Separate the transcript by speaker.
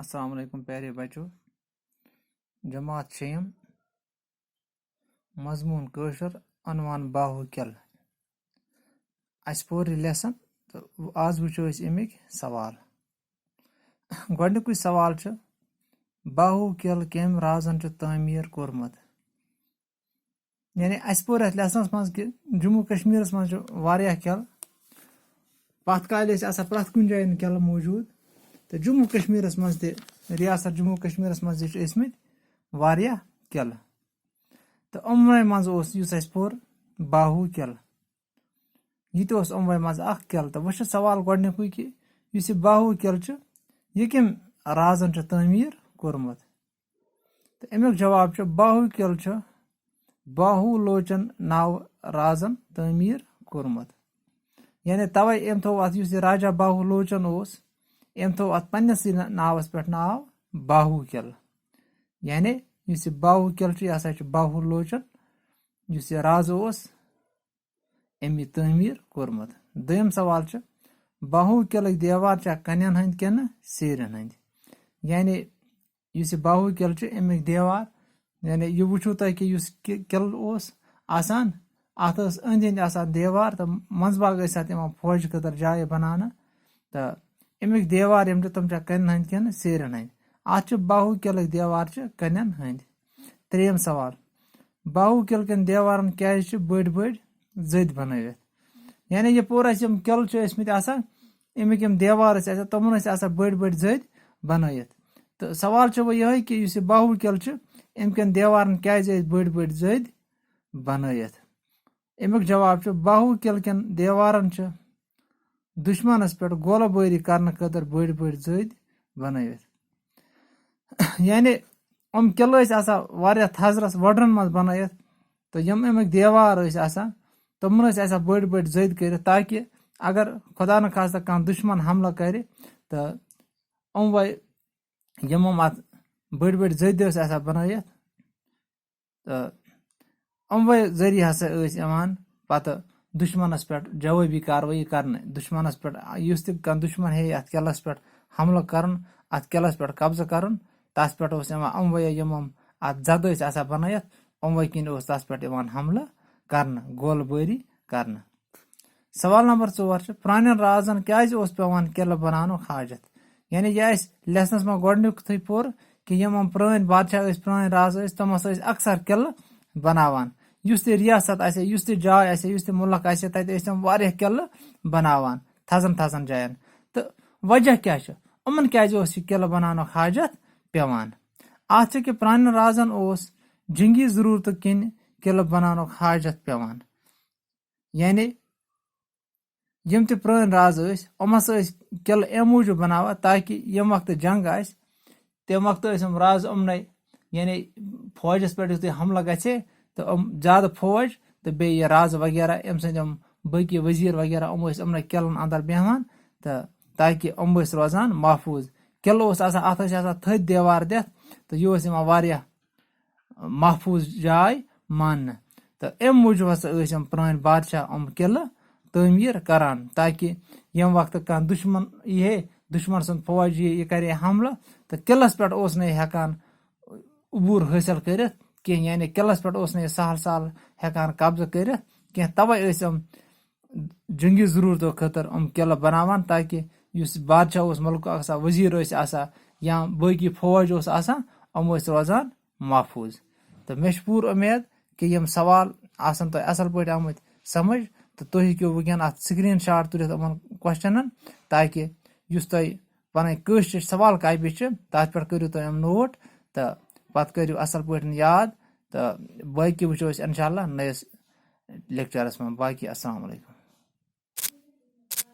Speaker 1: अस्सलाम वालेकुम प्यारे बच्चों। जमात छेम मजमून कशर अनवान बाहुक्यल अस पोर लेसन तो आज वो अमिक सवाल। गोडनिक सवाल बाहुक्यल कम राजन तामीर कोरमत। यानी अस पोर लेसनस मज कि जम्मू कश्मीरस मज कल पत काल प्रथ कुन जायन कल मौजूद तो जम्मू कश्मीरस मज रियासत जम्मू कश्मीरस मज वारिया कल तो उमवे मज पोर बाहुक्यल ये उमवे मज कल तो वह सवाल गोडनिक कि बाहुक्यल यह कम राजन तामीर कोरमत तो अमुक जवाब बाहुक्यल बाहुलोचन नाव राजन तामीर कोरमत। यानी तवे अम थो राजा बाहुलोचन अम थो अत पन्नस नावस पे नाव बाहुक्यल। यानी बाहुक्यल यह बाहुलोचन राज अमी तामीर कोरमत। दोयम सवाल बाहुक्यल देवार कन्यन हंद किन सेरन हंद। यानी बाहुक्यल अमिक देवार यानी यह वो तुम कि किल आसान अत अंद अंद देवार तो मंजबाग फौज खतर जाय बनाना तो अमिक देवार तम कन्न हंद किन सेरन हंद। अत बाहुक्यल देवार कन्यन हंद। त्रेयम सवाल बाहुक्यल कन देवारन क्या बड़ बड़ जद बनवित। यानी यह पूरा किल अमिक देवार तमन बड़ बड़ जद बनवित तो सवाल वो यह कि बाहुक्यल अमकन देवारन क्या बड़ बड़ जद बनवित। अमुक जवाब बाहुक्यल कन देवारन दुश्मनस पे गोलाबारी करने खतर बड़ बड़ जद बनवित। यानी किल वारिया थजरस वडरन मज बनवित तो यम अमिक देवार तमन बड़ बड़ जद कर ताकि अगर खुदा न खास्ता कह दुश्मन हमला कर तो उमवे यम अत बड़ बड़ जद बनवित तो उमवे जरिए पत दुश्मनस पे जवाबी कार्रवाई करने दुश्मनस पे दुश्मन हे अत किलस पे हमला कर अत किलस पे कब्जा कर तस पे उमवे यम अत जद बनवित उमवे किन तस पे हमला कर गोलबारी कर। सवाल नंबर 4 पुरान राजन क्या पेवान किल बनानो हाजत। यानी यह लेसनस में गोडनिक पोर कि यम पुरान बादशाह पुरान राज तम अक्सर किल बनावान रियासत जाय मुल्क तम किल बनावान थजन थजन जायन तो वजह क्या उमन क्या किल बनानो हाजत पेवान। अत कि पुरान राजन जंगी जरूरत किन किल बनानो हाजत पेवान। यानी यम ते पुरान राज किल अम मूजूब बनावा ताकि यम वक्त जंग तम वक्त राज उमने यानी फौजस पे हमला गए तो ज्यादा फौज तो बे राज वगैरह अम सकी वजीर वगैरह उमने किलन अंदर बेहान तो ताकि रोजान महफूज। किल अत थद देवार दिथ तो यह महफूज जाय मान तो अम मूजूब पुरान बादशाह किल तामीर करान ताकि यम वक्त कह दुश्मन ये दुश्मन सुन फौज यह करे हमला तो किलस पे हेकान उबूर हासिल कर यानी किलस पे सहल सहल हेकान कब्जा कर तवे जंगी जरूरतों खतर किल बनावान ताकि बादशाह मुल्क वजीर या बाकी फौज रोजान महफूज। तो मे पूर उम्मीद कि यम सवाल आसन तो असल पे आमत समझ तो तुम हेको वुकन अत स्क्रीन शॉट तुरत क्वेश्चनन ताकि तुम पन कश सवाल कापी तथ पे करू तुम नोट तो पत करू असल पे याद तो बाकी वो इंशाल्लाह नयस लेक्चरस में। बाकी अस्सलाम वालेकुम।